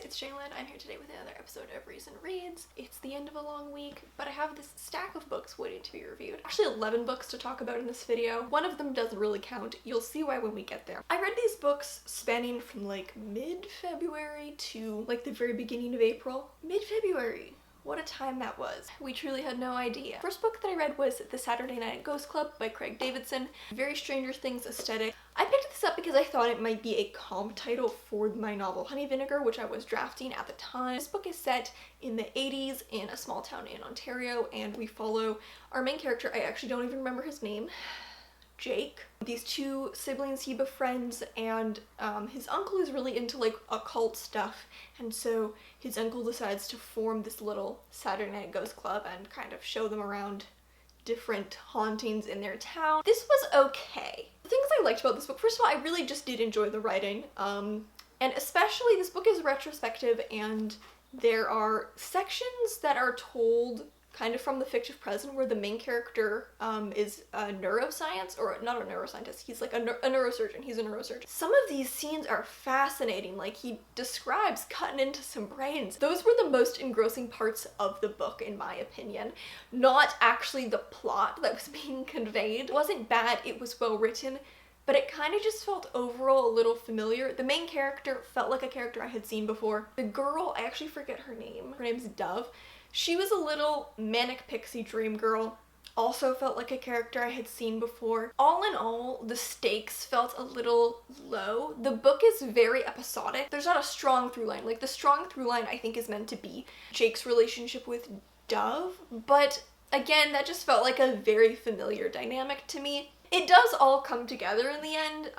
it's Jalen. I'm here today with another episode of Reason Reads. It's the end of a long week, but I have this stack of books waiting to be reviewed. Actually 11 books to talk about in this video. One of them doesn't really count. You'll see why when we get there. I read these books spanning from like mid-February to like the very beginning of April. Mid-February. What a time that was. We truly had no idea. First book that I read was The Saturday Night Ghost Club by Craig Davidson. Very Stranger Things aesthetic. I picked this up because I thought it might be a comp title for my novel Honey Vinegar, which I was drafting at the time. This book is set in the 80s in a small town in Ontario, and we follow our main character. I actually don't even remember his name. Jake. These two siblings he befriends, and his uncle is really into like occult stuff, and so his uncle decides to form this little Saturday Night Ghost Club and kind of show them around different hauntings in their town. This was okay. The things I liked about this book, first of all, I really just did enjoy the writing, and especially this book is retrospective, and there are sections that are told kind of from the fictive present where the main character is a neuroscience, or not a neuroscientist, he's like a neurosurgeon, he's a neurosurgeon. Some of these scenes are fascinating, like he describes cutting into some brains. Those were the most engrossing parts of the book in my opinion, not actually the plot that was being conveyed. It wasn't bad, it was well written, but it kind of just felt overall a little familiar. The main character felt like a character I had seen before. The girl, I actually forget her name, her name's Dove. She was a little manic pixie dream girl, also felt like a character I had seen before. All in all, the stakes felt a little low. The book is very episodic. There's not a strong through line. Like the strong through line I think is meant to be Jake's relationship with Dove, but again, that just felt like a very familiar dynamic to me. It does all come together in the end,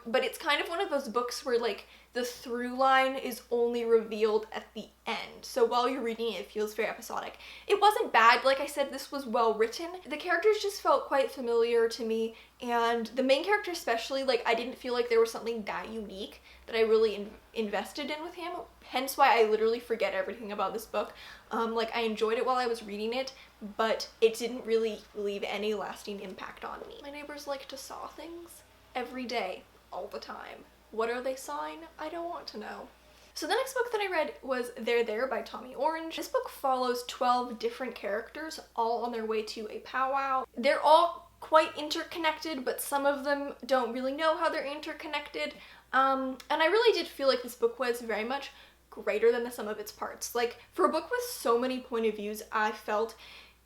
but it's kind of one of those books where like the through line is only revealed at the end. So while you're reading it, it feels very episodic. It wasn't bad. Like I said, this was well written. The characters just felt quite familiar to me, and the main character especially, like I didn't feel like there was something that unique that I really invested in with him. Hence why I literally forget everything about this book. Like I enjoyed it while I was reading it, but it didn't really leave any lasting impact on me. My neighbors like to saw things every day, all the time. What are they sawing? I don't want to know. So the next book that I read was They're There by Tommy Orange. This book follows 12 different characters, all on their way to a powwow. They're all quite interconnected, but some of them don't really know how they're interconnected. And I really did feel like this book was very much greater than the sum of its parts. Like, for a book with so many point of views, I felt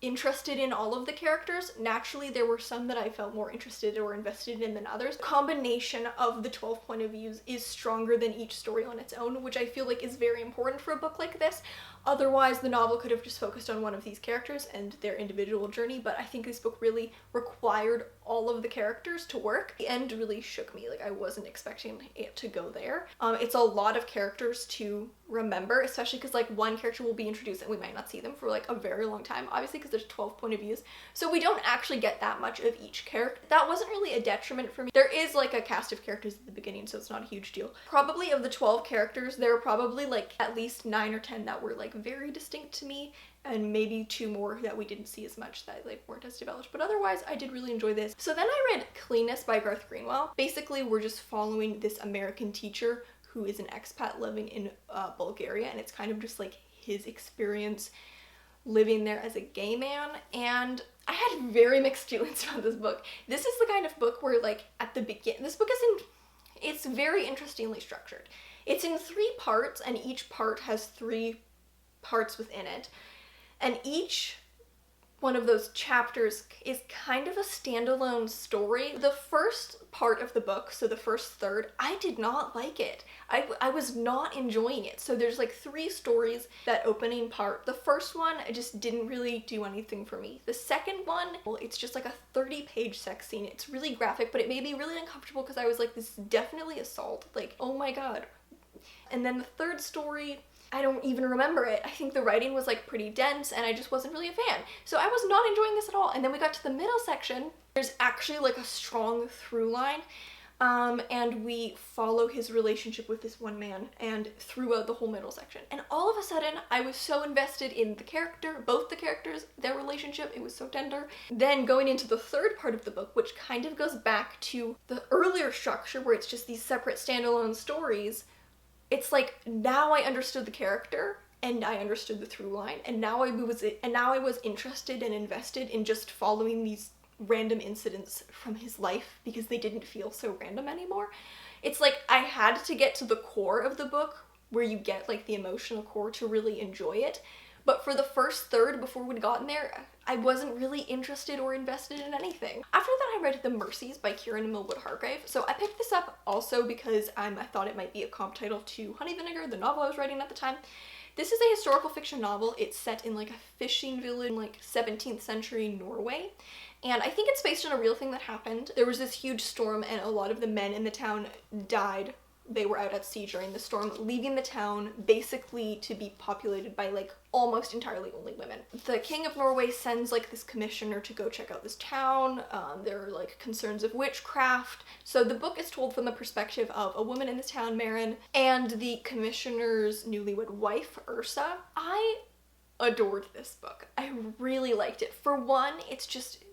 interested in all of the characters. Naturally, there were some that I felt more interested or invested in than others. The combination of the 12 point of views is stronger than each story on its own, which I feel like is very important for a book like this. Otherwise, the novel could have just focused on one of these characters and their individual journey, but I think this book really required all of the characters to work. The end really shook me. Like, I wasn't expecting it to go there. It's a lot of characters to remember, especially because like one character will be introduced and we might not see them for like a very long time, obviously because there's 12 point of views, so we don't actually get that much of each character. That wasn't really a detriment for me. There is like a cast of characters at the beginning, so it's not a huge deal. Probably of the 12 characters, there were probably like at least 9 or 10 that were like very distinct to me, and maybe 2 more that we didn't see as much that like weren't as developed, but otherwise I did really enjoy this. So then I read Cleanness by Garth Greenwell. Basically, we're just following this American teacher who is an expat living in Bulgaria, and it's kind of just like his experience living there as a gay man, and I had very mixed feelings about this book. This is the kind of book where like at the beginning, this book it's very interestingly structured. It's in 3 parts, and each part has 3 parts within it, and each one of those chapters is kind of a standalone story. The first part of the book, so the first third, I did not like it. I was not enjoying it. So there's like 3 stories, that opening part. The first one, I just didn't really do anything for me. The second one, well, it's just like a 30-page sex scene. It's really graphic, but it made me really uncomfortable because I was like, this is definitely assault. Like, oh my god. And then the third story, I don't even remember it. I think the writing was like pretty dense and I just wasn't really a fan. So I was not enjoying this at all. And then we got to the middle section. There's actually like a strong through line. And we follow his relationship with this one man and throughout the whole middle section. And all of a sudden, I was so invested in the character, both the characters, their relationship, it was so tender. Then going into the third part of the book, which kind of goes back to the earlier structure where it's just these separate standalone stories, It's like, now I understood the character and I understood the through line, and now I was interested and invested in just following these random incidents from his life because they didn't feel so random anymore. It's like I had to get to the core of the book where you get like the emotional core to really enjoy it. But for the first third, before we'd gotten there, I wasn't really interested or invested in anything. After that, I read The Mercies by Kiran and Millwood-Hargrave. So I picked this up also because I thought it might be a comp title to Honey Vinegar, the novel I was writing at the time. This is a historical fiction novel. It's set in like a fishing village in like 17th century Norway. And I think it's based on a real thing that happened. There was this huge storm and a lot of the men in the town died. They were out at sea during the storm, leaving the town basically to be populated by like almost entirely only women. The king of Norway sends like this commissioner to go check out this town. There are like concerns of witchcraft. So the book is told from the perspective of a woman in this town, Maren, and the commissioner's newlywed wife, Ursa. I adored this book. I really liked it. For one, it's just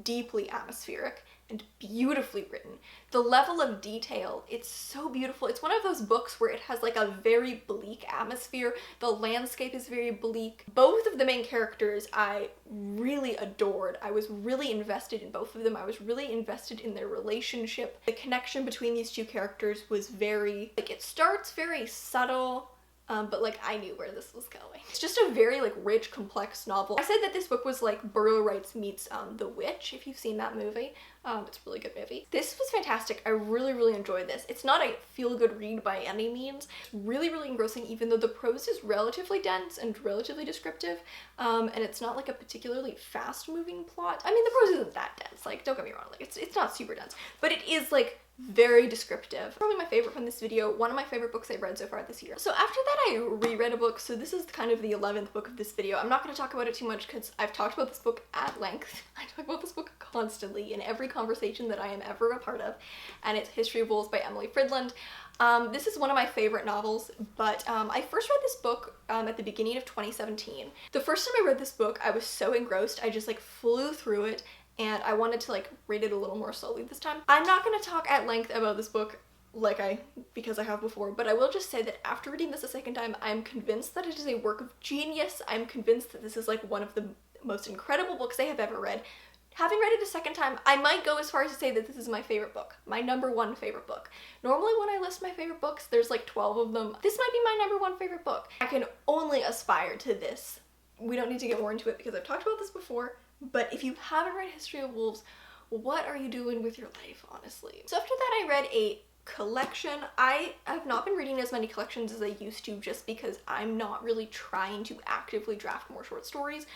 deeply atmospheric and beautifully written. The level of detail, it's so beautiful. It's one of those books where it has like a very bleak atmosphere. The landscape is very bleak. Both of the main characters I really adored. I was really invested in both of them. I was really invested in their relationship. The connection between these two characters was very, like, it starts very subtle, but like I knew where this was going. It's just a very like rich, complex novel. I said that this book was like Burial Rites meets The Witch, if you've seen that movie. It's a really good movie. This was fantastic. I really, really enjoyed this. It's not a feel-good read by any means. It's really, really engrossing, even though the prose is relatively dense and relatively descriptive, and it's not like a particularly fast-moving plot. I mean, the prose isn't that dense, like, don't get me wrong, like, it's not super dense, but it is like very descriptive. Probably my favorite from this video, one of my favorite books I've read so far this year. So after that, I reread a book. So this is kind of the 11th book of this video. I'm not going to talk about it too much because I've talked about this book at length. I talk about this book constantly in every conversation that I am ever a part of, and it's History of Wolves by Emily Fridlund. This is one of my favorite novels, but I first read this book at the beginning of 2017. The first time I read this book, I was so engrossed, I just like flew through it, and I wanted to like read it a little more slowly this time. I'm not going to talk at length about this book because I have before, but I will just say that after reading this a second time, I'm convinced that it is a work of genius. I'm convinced that this is like one of the most incredible books I have ever read. Having read it a second time, I might go as far as to say that this is my favorite book. My #1 favorite book. Normally when I list my favorite books, there's like 12 of them. This might be my #1 favorite book. I can only aspire to this. We don't need to get more into it because I've talked about this before, but if you haven't read History of Wolves, what are you doing with your life, honestly? So after that, I read a collection. I have not been reading as many collections as I used to just because I'm not really trying to actively draft more short stories,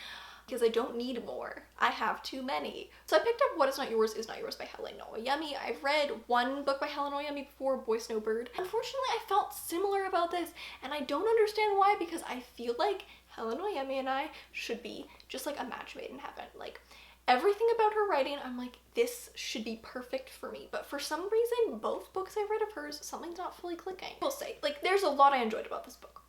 because I don't need more. I have too many. So I picked up What Is Not Yours Is Not Yours by Helen Oyeyemi. I've read one book by Helen Oyeyemi before, Boy Snowbird. Unfortunately, I felt similar about this, and I don't understand why, because I feel like Helen Oyeyemi and I should be just like a match made in heaven. Like, everything about her writing, I'm like, this should be perfect for me. But for some reason, both books I've read of hers, something's not fully clicking. I will say, like, there's a lot I enjoyed about this book.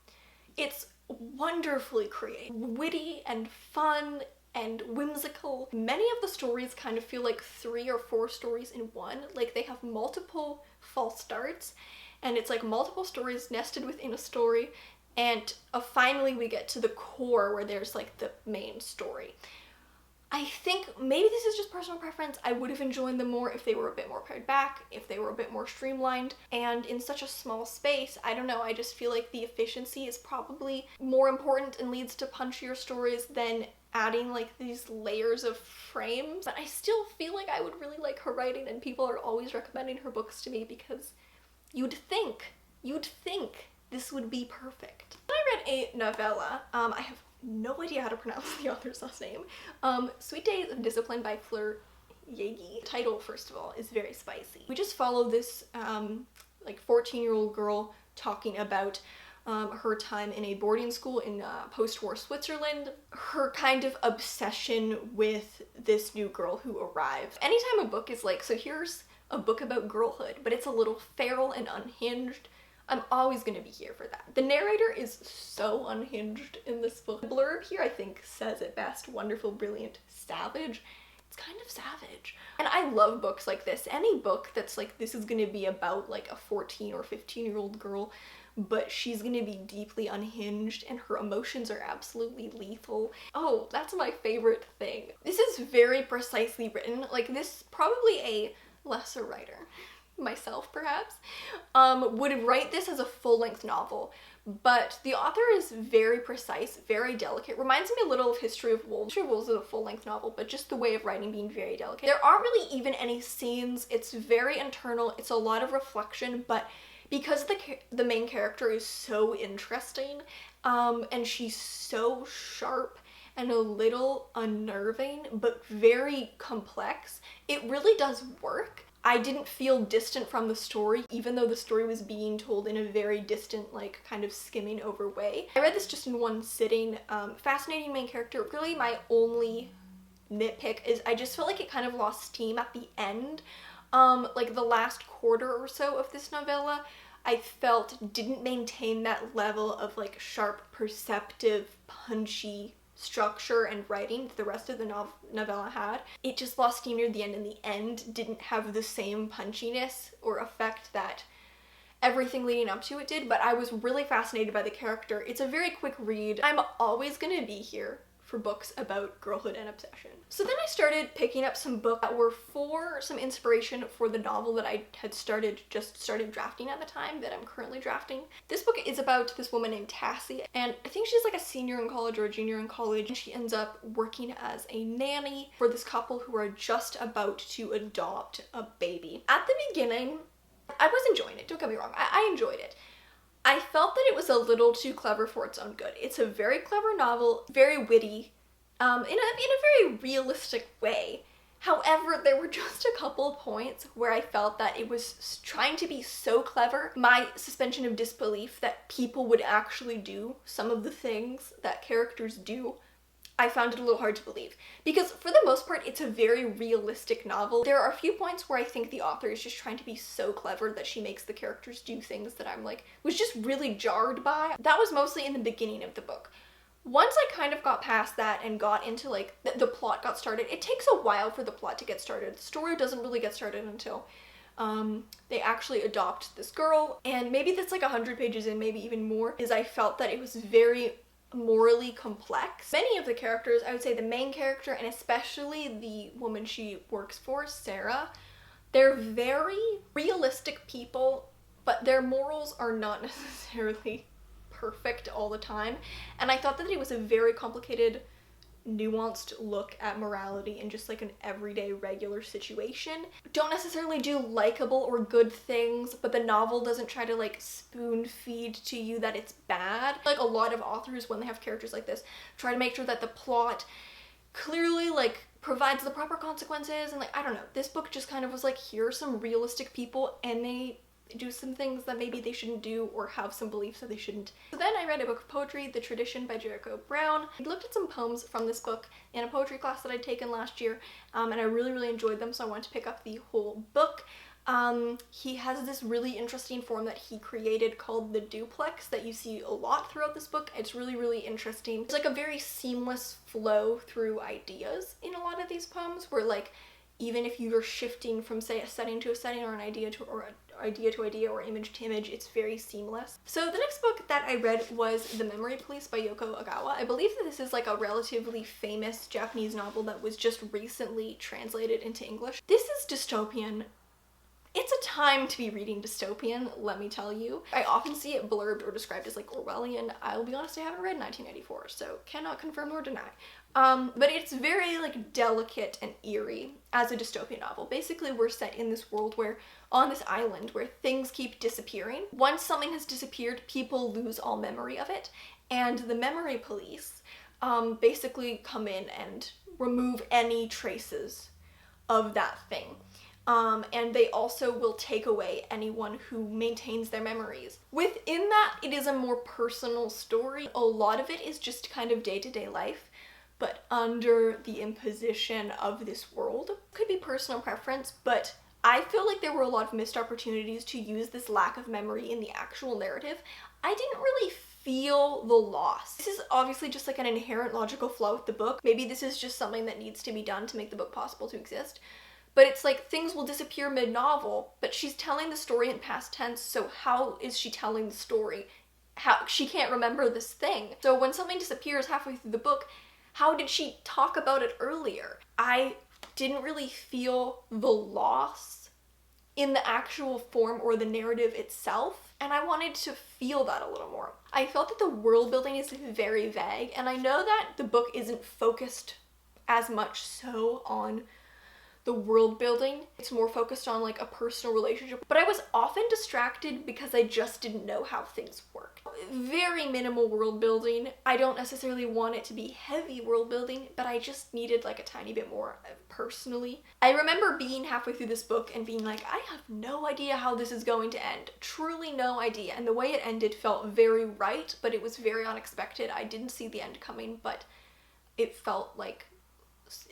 It's wonderfully creative, witty and fun and whimsical. Many of the stories kind of feel like 3 or 4 stories in one. Like, they have multiple false starts, and it's like multiple stories nested within a story, and finally we get to the core where there's like the main story. I think maybe this is just personal preference. I would have enjoyed them more if they were a bit more pared back, if they were a bit more streamlined, and in such a small space, I don't know, I just feel like the efficiency is probably more important and leads to punchier stories than adding like these layers of frames. But I still feel like I would really like her writing, and people are always recommending her books to me because you'd think this would be perfect. I read a novella. I have no idea how to pronounce the author's last name. Sweet Days of Discipline by Fleur. Jaeggy. The title, first of all, is very spicy. We just follow this like 14-year-old girl talking about her time in a boarding school in post-war Switzerland, her kind of obsession with this new girl who arrived. Anytime a book is like, so here's a book about girlhood, but it's a little feral and unhinged, I'm always going to be here for that. The narrator is so unhinged in this book. The blurb here, I think, says it best. Wonderful, brilliant, savage. it's kind of savage. And I love books like this. Any book that's like, this is gonna be about like a 14 or 15-year-old girl, but she's gonna be deeply unhinged and her emotions are absolutely lethal. Oh, that's my favorite thing. This is very precisely written. Like, this, probably a lesser writer, myself perhaps, would write this as a full-length novel, but the author is very precise, very delicate. Reminds me a little of History of Wolves. History of Wolves is a full-length novel, but just the way of writing being very delicate. There aren't really even any scenes. It's very internal. It's a lot of reflection, but because the main character is so interesting, and she's so sharp and a little unnerving, but very complex, it really does work. I didn't feel distant from the story, even though the story was being told in a very distant, like, kind of skimming over way. I read this just in one sitting. Fascinating main character. Really, my only nitpick is I just felt like it kind of lost steam at the end. Like, the last quarter or so of this novella, I felt didn't maintain that level of, like, sharp, perceptive, punchy structure and writing that the rest of the novella had. It just lost steam near the end, and the end didn't have the same punchiness or effect that everything leading up to it did, but I was really fascinated by the character. It's a very quick read. I'm always gonna be here for books about girlhood and obsession. So then I started picking up some books that were for some inspiration for the novel that I had just started drafting at the time, that I'm currently drafting. This book is about this woman named Tassie, and I think she's like a senior in college or a junior in college, and she ends up working as a nanny for this couple who are just about to adopt a baby. At the beginning, I was enjoying it, don't get me wrong, I enjoyed it. I felt that it was a little too clever for its own good. It's a very clever novel, very witty, in a very realistic way. However, there were just a couple of points where I felt that it was trying to be so clever. My suspension of disbelief that people would actually do some of the things that characters do, I found it a little hard to believe. Because for the most part, it's a very realistic novel. There are a few points where I think the author is just trying to be so clever that she makes the characters do things that I'm like, was just really jarred by. That was mostly in the beginning of the book. Once I kind of got past that and got into like, the plot got started, it takes a while for the plot to get started. The story doesn't really get started until they actually adopt this girl, and maybe that's like 100 pages in, maybe even more, is I felt that it was very morally complex. Many of the characters, I would say the main character and especially the woman she works for, Sarah, they're very realistic people, but their morals are not necessarily perfect all the time. And I thought that it was a very complicated, nuanced look at morality in just like an everyday regular situation. Don't necessarily do likable or good things, but the novel doesn't try to like spoon feed to you that it's bad. Like a lot of authors, when they have characters like this, try to make sure that the plot clearly like provides the proper consequences, and like, I don't know, this book just kind of was like, here are some realistic people and they do some things that maybe they shouldn't do or have some beliefs that they shouldn't. So then I read a book of poetry, The Tradition by Jericho. I looked at some poems from this book in a poetry class that I'd taken last year, and I really enjoyed them, so I wanted to pick up the whole book. He has this really interesting form that he created called the duplex that you see a lot throughout this book. It's really interesting. It's like a very seamless flow through ideas in a lot of these poems, where like, even if you're shifting from, say, a setting to a setting, or an idea to idea or image to image, it's very seamless. So the next book that I read was The Memory Police by Yoko Ogawa. I believe that this is like a relatively famous Japanese novel that was just recently translated into English. This is dystopian. It's a time to be reading dystopian, let me tell you. I often see it blurbed or described as like Orwellian. I'll be honest, I haven't read 1984, so cannot confirm nor deny. But it's very like delicate and eerie as a dystopian novel. Basically, we're set in this world where, on this island, where things keep disappearing. Once something has disappeared, people lose all memory of it, and the memory police basically come in and remove any traces of that thing. And they also will take away anyone who maintains their memories. Within that, it is a more personal story. A lot of it is just kind of day-to-day life, but under the imposition of this world. Could be personal preference, but I feel like there were a lot of missed opportunities to use this lack of memory in the actual narrative. I didn't really feel the loss. This is obviously just like an inherent logical flaw with the book. Maybe this is just something that needs to be done to make the book possible to exist. But it's like things will disappear mid-novel, but she's telling the story in past tense, so how is she telling the story? How she can't remember this thing. So when something disappears halfway through the book, how did she talk about it earlier? I didn't really feel the loss in the actual form or the narrative itself, and I wanted to feel that a little more. I felt that the world building is very vague, and I know that the book isn't focused as much so on the world building. It's more focused on like a personal relationship, but I was often distracted because I just didn't know how things work. Very minimal world building. I don't necessarily want it to be heavy world building, but I just needed like a tiny bit more personally. I remember being halfway through this book and being like, I have no idea how this is going to end. Truly no idea. And the way it ended felt very right, but it was very unexpected. I didn't see the end coming, but it felt like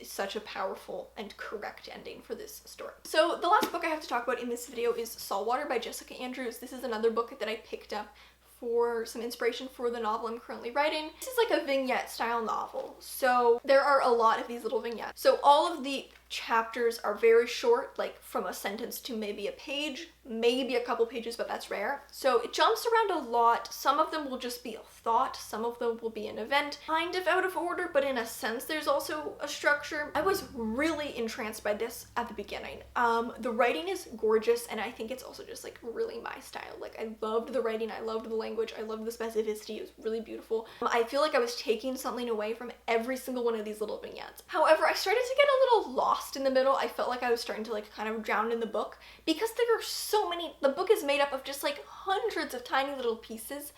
such a powerful and correct ending for this story. So the last book I have to talk about in this video is Saltwater by Jessica Andrews. This is another book that I picked up for some inspiration for the novel I'm currently writing. This is like a vignette style novel. So there are a lot of these little vignettes. So all of the chapters are very short, like from a sentence to maybe a page, maybe a couple pages, but that's rare. So it jumps around a lot. Some of them will just be a thought, some of them will be an event, kind of out of order, but in a sense there's also a structure. I was really entranced by this at the beginning. The writing is gorgeous, and I think it's also just like really my style. Like I loved the writing, I loved the language, I loved the specificity. It was really beautiful. I feel like I was taking something away from every single one of these little vignettes. However, I started to get a little lost in the middle. I felt like I was starting to like kind of drown in the book because there are so many. The book is made up of just like hundreds of tiny little pieces.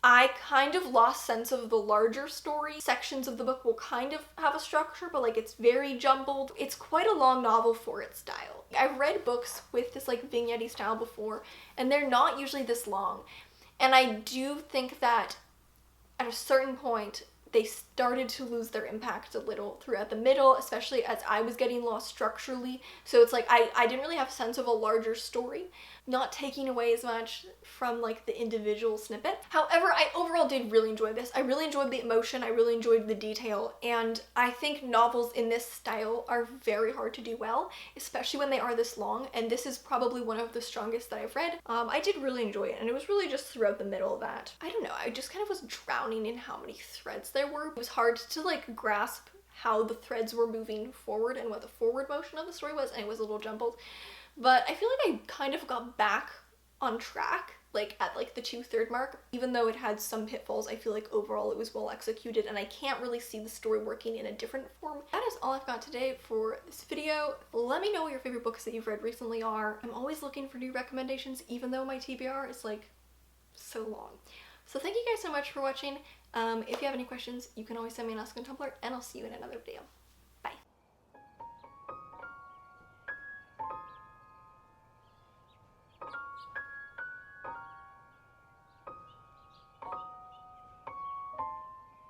I kind of lost sense of the larger story. Sections of the book will kind of have a structure, but like it's very jumbled. It's quite a long novel for its style. I've read books with this like vignette-y style before, and they're not usually this long. And I do think that at a certain point, they started to lose their impact a little throughout the middle, especially as I was getting lost structurally. So it's like I didn't really have a sense of a larger story, not taking away as much from like the individual snippet. However, I overall did really enjoy this. I really enjoyed the emotion, I really enjoyed the detail, and I think novels in this style are very hard to do well, especially when they are this long, and this is probably one of the strongest that I've read. I did really enjoy it, and it was really just throughout the middle that, I don't know, I just kind of was drowning in how many threads there were. It was hard to like grasp how the threads were moving forward and what the forward motion of the story was, and it was a little jumbled. But I feel like I kind of got back on track, like at like the 2/3 mark. Even though it had some pitfalls, I feel like overall it was well executed, and I can't really see the story working in a different form. That is all I've got today for this video. Let me know what your favorite books that you've read recently are. I'm always looking for new recommendations, even though my TBR is like so long. So thank you guys so much for watching. If you have any questions, you can always send me an ask on Tumblr, and I'll see you in another video.